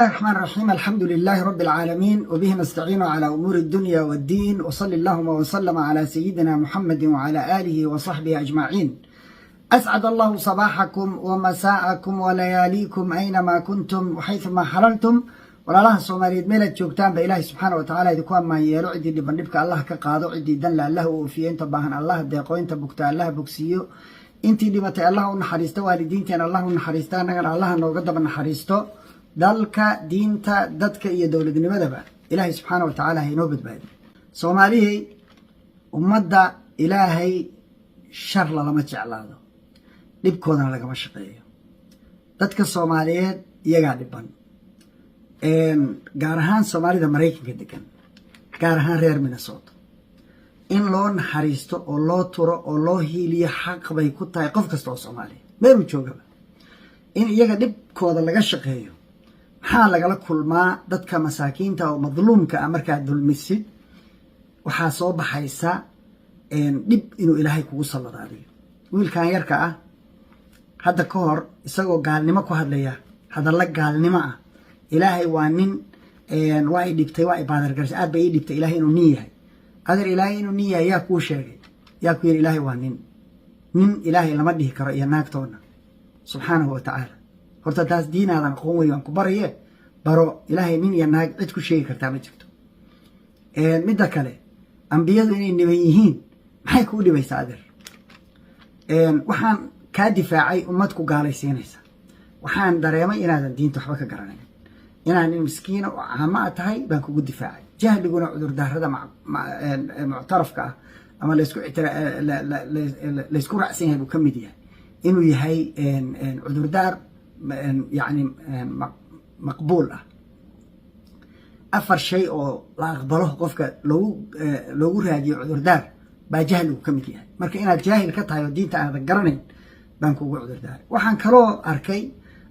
الرحمن الرحيم. الحمد لله رب العالمين وبه نستعين على أمور الدنيا والدين، وصلى اللهم وسلم على سيدنا محمد وعلى آله وصحبه أجمعين. أسعد الله صباحكم ومساءكم ولياليكم أينما كنتم وحيثما حللتم. walaalaha Soomaaliyeed meelad joogtaan ba Ilaahay subxaanahu wa ta'aala idinku ammaanyeelo cidii dhibandhibka Allah ka qaado, cidii dan Allah u oofiyo, inta baahan Allah deeqo, inta bugta Allah bogsiyo, intii dhimatay Allah u naxariisto, waalidiinteena Allah u naxariisto, annagana Allah nooga daba naxariisto, dalka diinta dadka iyo dawladnimadaba Ilaahay subxaanahu wa ta'aala ha inoo badbaadiyo. Soomaaliyeed ummadda Ilaahay shar lama jeclaado, dhibkoodana lagama shaqeeyo. Dadka Soomaaliyeed iyaga dhiban, gaar ahaan Soomaalida Mareykanka degan, gaar ahaan reer Minnesota, in loo naxariisto oo loo turo oo loo hiiliyo xaq bay ku tahay qof kasta oo Soomaali meel joogaba. In iyaga dhibkooda laga shaqeeyo, maxaa lagala kulmaa dadka masaakiinta oo madluumka ah markaa dulmisid, waxaa soo baxaysa dhib inuu Ilaahay kugu salladaadiyo. wiilkan yarka ah hadda ka hor isagoo gaalnimo ku hadlaya hadalla gaalnimo ah, Ilaahay waa nin waa ay dhibtay, waa ay baadargarsay, aad bay ii dhibtay Ilaahay inuu nin yahay. adeer Ilaahay inuu nin yahay yaa kuu sheegay? yaa ku yiri Ilaahay waa nin Ilaahay lama dhihi karo iyo naagtoona subxaanahu wa ta'aala. horta taas diinaadan aqoon weyn waan ku baraye baro. Ilaahay nin iyo naag cid ku sheegi kartaa ma jirto. midda kale ambiyadu inay niman yihiin maxay kuu dhibaysaa adeer? waxaan kaa difaacay ummad ku gaalaysiinaysa. waxaan dareemay inaadan diinta waxba ka garanayn, inaan miskiina oo caama tahay baan kugu difaacay. jahliguna cudurdaarada muctarafka ah ama laysku raacsan yahay buu ka mid yahay, inuu yahay cudurdaar yani maqbuul ah. afar shay oo la aqbalo qofka loogu raadiyo cudurdaar baa jahligu ka mid yahay. marka inaad jaahil ka tahay oo diinta aadan garanayn baan kugu cudurdaaray. waxaan kaloo arkay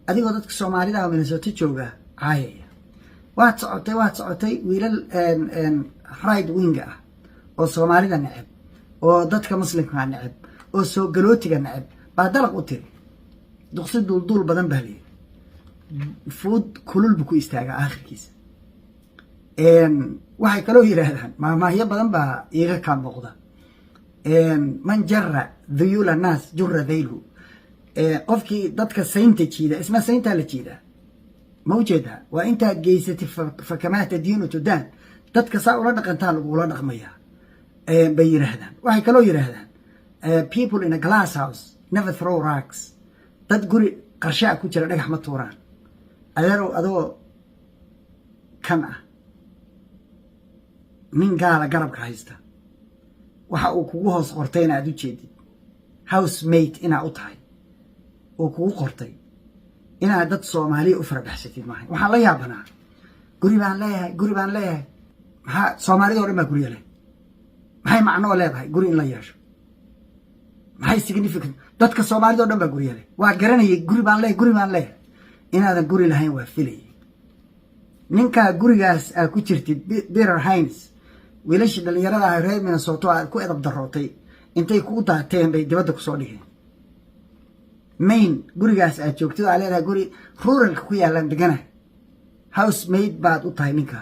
adigoo dadka Soomaalida oo Minnesota jooga caayaya. waad socotay wiilal right wing ah oo Soomaalida neceb, oo dadka muslimka neceb, oo soo galootiga neceb baa dalaq u tiri. duqsi duldul badan baa leeyahay, food kulul buu ku istaagaa aakhirkiisa. waxay kaloo yiraahdaan maahmaahyo badan baa iiga ka muuqda. man jarra dhuyula nas jurra dhaylu. qofkii dadka saynta jiida isma saynta la jiida ma ujeedaa? waa intaa geysatay fakamaata diinu tudaan, dadka saa ula dhaqantaa lagula dhaqmayaa bay yiraahdaan. waxay kaloo yiraahdaan people in a glass house never throw rocks. dad guri qarshaa ku jira dhagax ma tuuraan. adeerow adoo kan ah nin gaala garabka haysta, waxa uu kugu hoos qortay inaad u jeedid housemate inaa u tahay, oo kugu qortay inaad dad Soomaaliya u farabaxsatid maaha. waxaan la yaabanaa guri baan leeyahay maxaa Soomaalida oo dhan baa guriga leh? maxay macno leedahay guri in la yeesho? maxay significant? dadka Soomaalida oo dhan baa guriga leh. waa garanayay guri baan leeyahay inaadan guri lahayn waa filayay. ninka gurigaas aad ku jirtid Peter Hines, wiilashii dhalinyarada ah reer Minnesota aad ku edab darootay intay kugu daateen bay dibadda ku soo dhigeen. main gurigaas aad joogtid aad leedahay guri ruralka ku yaalan degana housemate baad u tahay ninka.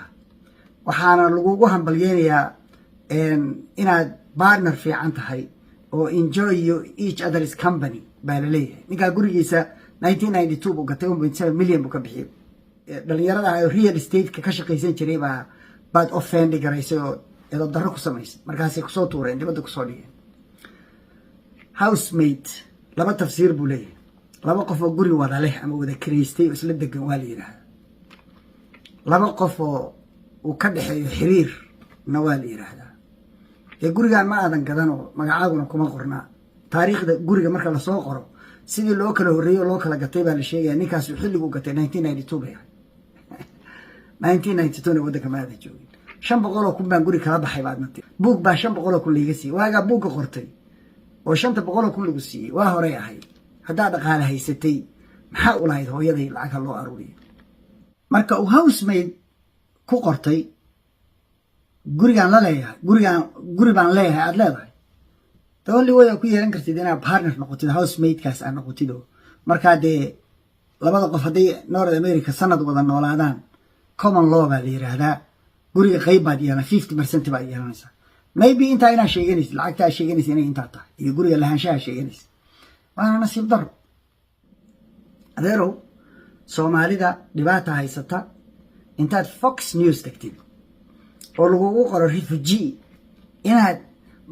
waxaana lagugu hambalyeynayaa inaad partner fiican tahay oo enjoy each other's company baa la leeyahay. ninkaa gurigiisa 1992 buu gatay 1.7 million buu ka bixiyay. dhalinyarada ah real estate ka shaqaysan jiray baad offend garaysay oo edab darro ku samaysay, markaasay kusoo tuureen dibadda kusoo dhigeen. housemate laba tafsiir buu leeyahay. laba qof oo guri wada leh ama wada kireystay oo isla degan waa la yiraahdaa. laba qof oo uu ka dhaxeeyo xiriir na waa la yiraahdaa. gurigaan ma aadan gadan oo magacaaguna kuma qorna. taariikhda guriga marka la soo qoro sidii loo kala horeeyo loo kala gatay baa la sheegaya. ninkaas xilligu gatay 1992 bay ahayd. 1992 waddanka ma aadan joogin. 500 kun baan guri kala baxay baad nati. buug baa 500 kun laga siiyay. waaga buugga qortay oo 500 kun lagu siiyay waa hore ahayd. haddaa dhaqaale haysatay maxaa u lahayd hooyaday lacag loo aruuriyo? marka uu housemate ku qortay gurigaan la leeyahay, guri baan leeyahay aad leedahay. the only way ku yeelan kartid inaad partner noqotid housemate kaas aad noqotid. markaa dee labada qof haddii North America sanad wada noolaadaan common law baa la yiraahdaa guriga qayb baad yeelan 50% baad yeelanaysaa maybe inta inaa sheeganaysid lacagta sheeganaysid inay inta tahay iyo guriga lahaanshaha sheeganaysid waana nasiib daro adeerow Soomaalida dhibaata haysata intaad Fox News tagtid oo lagugu qoro refugee inaad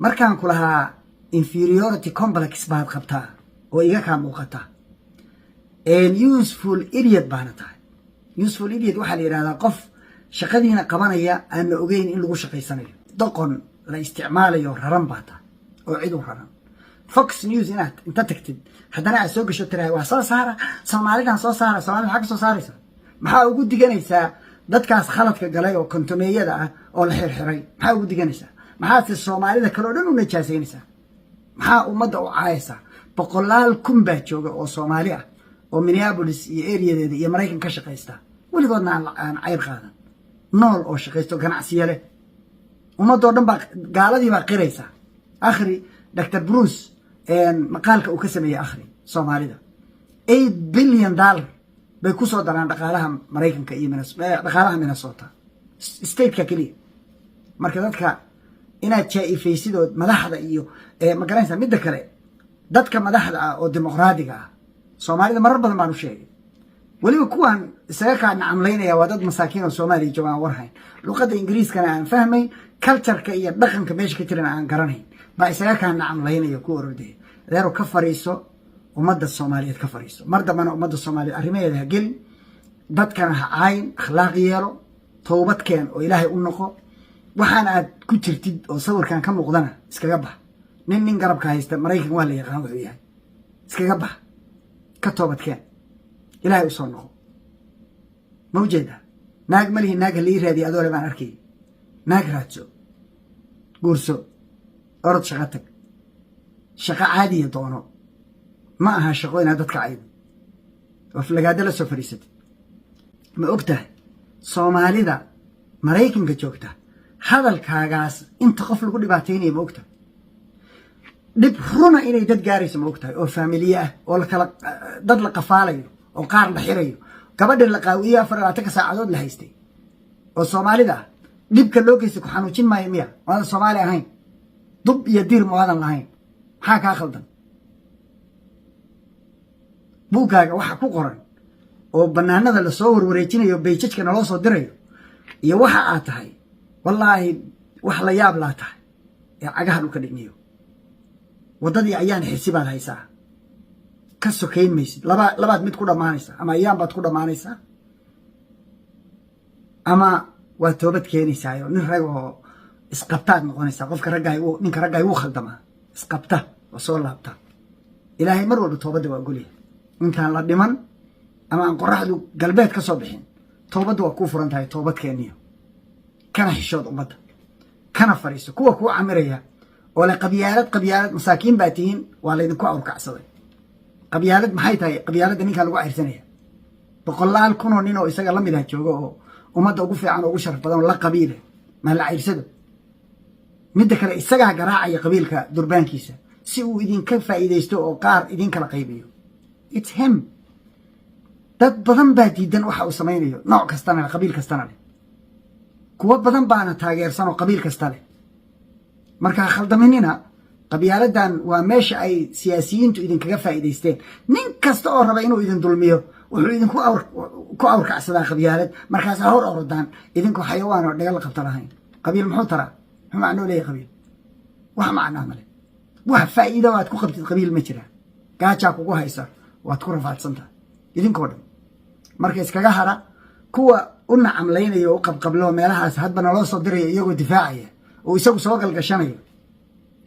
markaan ku lahaa inferiority complex baad qabtaa oo iga ka muuqata useful idiot baana tahay useful idiot waxa la yiraahdaa qof shaqadiina qabanaya aan ogeyn in lagu shaqeysanayo doqon la isticmaalayo raran baata oo cid u raran Fox News inaad inta tagtid haddana aad soo gasho tiraa waa soo saara Soomaalidan soo saara Soomaalida xaq soo saaraysa maxaa ugu diganaysaa dadkaas khaladka galay oo kontomeeyada ah oo la xirxiray maxaa ugu diganaysaa maxaa Soomaalida kale oo dhan u najaasaynaysaa maxaa ummadda u caayaysaa boqolaal kun baa jooga oo Soomaali ah oo Minneapolis iyo areadeeda iyo Mareykan ka shaqeysta waligoodna aan cayr qaadan nool oo shaqeysto ganacsiyo leh ummadoo dhan baa gaaladii baa qiraysa akhri Dr. Bruce maqaalka uu ka sameeyay akhri Soomaalida $8 billion bay ku soo daraan dhaqaalaha Mareykanka iyo dhaqaalaha Minnesota state-ka kaliya marka dadka inaad jaa'ifaysidood madaxda iyo ma garanaysaa midda kale dadka madaxda ah oo dimuqraadiga ah Soomaalida marar badan baan u sheegay waliba kuwan isaga ka nacamleynaya waa dad masaakiin oo Soomaaliya joogaan warhayn luqadda Ingiriiskana aan fahmayn culture-ka iyo dhaqanka meesha ka jiran aan garanayn ba isaga ka nacamleynaya ku orday adeero ka fariiso ummadda Soomaaliyeed ka fariiso mar dambana ummadda Soomaaliyeed arrimaheeda ha gelin dadkana ha caayin akhlaaq yeelo toobad keen oo Ilaahay u noqo waxaan aad ku jirtid oo sawirkan ka muuqdana iskaga bax nin garabka haysta Mareykan waa la yaqaan wuxuu yahay iskaga bax ka toobad keen Ilaahay u soo noqo mawjeeda naag malihi naag la yiraahday adoole baan arkay naag raadso guurso orod shaqo tag shaqo caadi doono ma aha shaqo inaad dadka caydo waflagaada la soo fariisatay ma ogtahay Soomaalida Mareykanka joogta hadalkaagaas inta qof lagu dhibaateynayo ma ogtahay dib runa inay dad gaarayso ma ogtahay oo familiya ah oo la kala dad la qafaalayo oo qaar la xirayo gabadha la qaawiyo 24 saacadood la haystay oo Soomaalida dibka loo geysay ku xanuujin maayo miya waa Soomaali ahayn dub iyo diir ma wadan lahayn maxaa ka khaldan buugaaga waxa ku qoran oo banaanada la soo warwareejinayo beejajka naloo soo dirayo iyo waxa aad tahay wallaahi wax la yaab la tahay ee cagaha dhulka dhigniyo wadadii ayaan xisibaad haysaa ka sokeyn maysid labaad mid ku dhamaanaysa ama ayaan baad ku dhamaanaysaa ama waa toobad keenaysaa nin rag oo isqabtaad noqonaysaa qofka ninka ragga uu khaldama isqabta oo soo laabta Ilaahay mar walba toobada waa goliya intaan la dhiman ama aan qoraxdu galbeed ka soo bixin toobadu waa ku furan tahay toobad keeniyo kana xishood ummadda kana fariiso kuwa ku amiraya oo la qabyaalad masaakiin baatiin waa la idinku awrkacsaday qabyaalad maxay tahay qabyaalada ninka lagu ciirsanaya boqolaal kun oo nin oo isaga la mid ah jooga oo ummadda ugu fiican oo ugu sharaf badan la qabiile ma la ciirsado midda kale isaga garaacaya qabiilka durbaankiisa si uu idinka faa'iideysto oo qaar idin kala qaybiyo it's him dad badan baa diidan waxa uu sameeyo nooc kastana qabiil kastana leh kuwa badan baana taageersan oo qabiil kasta leh marka khaldaminina qabyaaladan waa meesha ay siyaasiyiintu idinkaga faa'iideysteen nin kasta oo raba inuu idin dulmiyo wuxuu idinku awrkacsadaa qabyaalad markaas hor ordaan idinku xayawaan oo dhagal qabta lahayn qabiil muxuu taraa muxuu macnuu leeyahay qabiil wax macnaa male wax faa'iido aad ku qabtid qabiil ma jira gaaja kugu haysa waad ku rafaadsantaa idinkoo dhan marka iskaga hara kuwa u nacamlaynayo oo qabqablo meelahaas hadba naloo soo dirayo iyagoo difaacaya oo isagu soo galgashanayo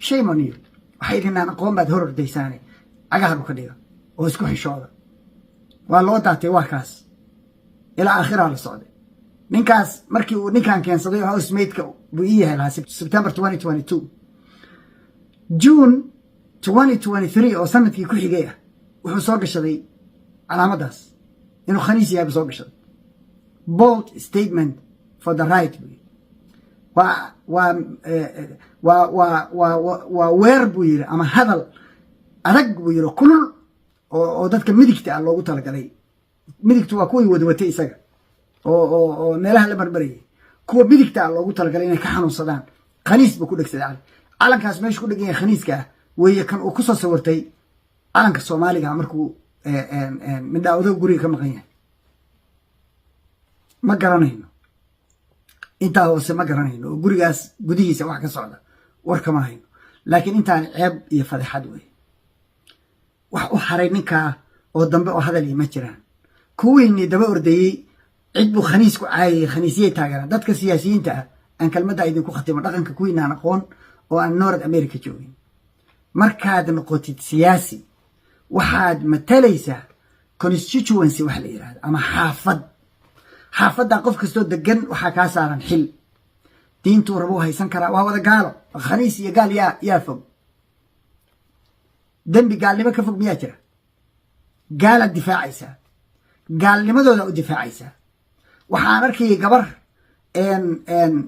shame on you waxay idinaan aqoon baad hor ordaysaane cagaha dhulka dhiga oo isku xishooda waa loo daatay warkaas ilaa aakhira la socday ninkaas markii uu ninkan keensaday housemate-ka buu ii yahay lahaa September 2022 June 2023 oo sanadkii ku xigay ah wuxuu soo gashaday calaamadaas inuu khaniis yahay soo gashaday bold statement for the right waa weer buu yiri ama hadal adag buu yiri kulul oo dadka midigta ah loogu talagalay midigtu waa kuwii wadwatay isaga oo meelaha la marmarayay kuwa midigta loogu talagalay inay ka xanuunsadaan khaniis buu ku dhegsaday calankaas meesha ku dhegan yahay khaniiska ah weeye kan uu kusoo sawirtay calanka soomaaliga markuu midhaawado guriga ka maqan yahay ma garanayno intaa hoose ma garanayno oo gurigaas gudihiisa wax ka socda war kama hayno laakiin intaan ceeb iyo fadeexad weeye wax u haray ninkaa oo dambe oo hadal ma jiraan kuwiinii daba ordayey cid buu khaniis ku caayay khaniisiyay taageeraan dadka siyaasiyiinta ah aan kelmadda idinku khatimo dhaqanka kuwiinaan aqoon oo aan North America joogin markaad noqotid siyaasi waxaad matalaysaa constituency wax la yiraahdo ama xaafadda qof kastoo degan waxaa kaa saaran xil diintuu rabo haysan karaa waa wada gaalo khaniis iyo gaal yaa fog dembi gaalnimo ka fog miyaa jira gaalaad difaacaysaa gaalnimadooda u difaacaysaa waxaan arkayay gabar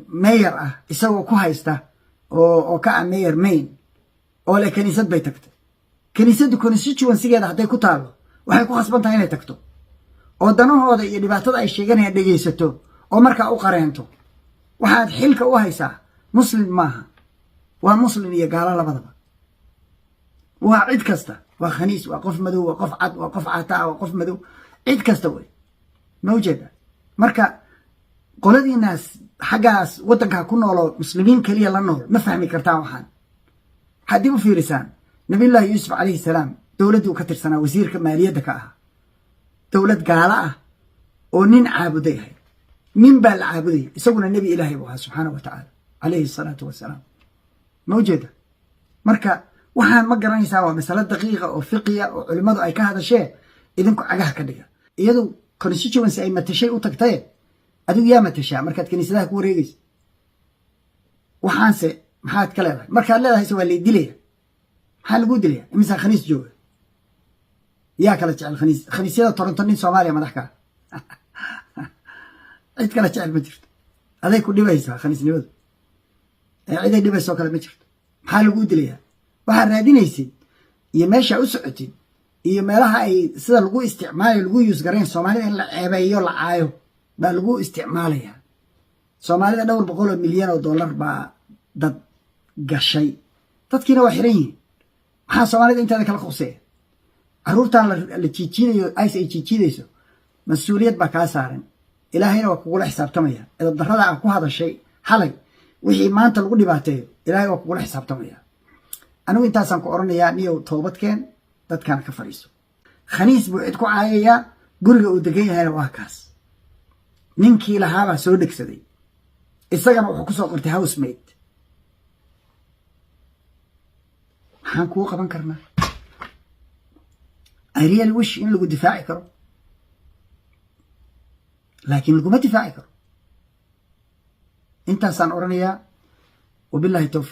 mayor ah isagoo ku haysta oo ka ah mayor Maine oo le kaniisad bay tagtay kaniisaddu constituency-geeda hadday ku taalo waxay ku khasban tahay inay tagto oo danahooda iyo dhibaatada ay sheeganayaan dhegaysato oo markaa u qareento waxaad xilka u haysaa muslim maaha waa muslim iyo gaalo labadaba waa cid kasta waa khaniis waa qof madow waa qof cad waa qof caataa waa qof madow cid kasta wey ma ujeeda marka qoladiinaas xaggaas waddankaa ku nooloo muslimiin keliya la nool ma fahmi kartaan waxaan haddii u fiirisaan nabiyullaahi yuusuf calayhi salaam dowladdii uu ka tirsanaa wasiirka maaliyadda ka ahaa dowlad gaalo ah oo nin caabuday ahay nin baa la caabudayay isaguna nebi ilaahay buu ahaa subxaanahu wa tacaala calayhi salaatu wasalaam ma ujeeda marka waxaan ma garanaysaa waa masalo daqiiqa oo fiqiya oo culimmadu ay ka hadashee idinku cagaha ka dhiga iyadu constituency ay matashay u tagtaye adigu yaa matashaa markaad kaniisadaha ku wareegaysa waxaanse maxaad ka leedahay markaad leedahayse waa lay dilaya maxaa laguu dilaya imisaa khaniis jooga yaa kala jecel khaniisyada Toronto nin Soomaaliya madax ka cid kala jecel ma jirto aday ku dhibaysaa khaniisnimadu ciday dhibaysoo kale ma jirto maxaa laguu dilayaa waxaad raadinaysid iyo meesha u socotid iyo meelaha ay sida lagu isticmaalayo lagu yuus garayn Soomaalida in la ceebeeyo la caayo baa lagu isticmaalayaa Soomaalida dhowr boqol oo milyan oo dollar baa dad gashay dadkiina waa xiran yihiin maxaa Soomaalida intaada kala qubsay caruurtaan la jiijiidayo ay jiijidayso mas'uuliyad baa kaa saaran ilaahayna waa kugula xisaabtamaya idab darrada aan ku hadashay xalay wixii maanta lagu dhibaateeyo ilaahay waa kugula xisaabtamaya anigu intaasaan ku oranayaa niyow toobadkeen dadkaan ka fadhiiso khaniis buu cid ku caayayaa guriga uu degan yahayna waa kaas ninkii lahaabaa soo dhegsaday isagana wuxuu ku soo qortay housemate maxaan kuu qaban karnaa I really wish in lagu difaaci karo laakiin laguma difaaci karo intaasaan oranayaa wabillahi tawfiiq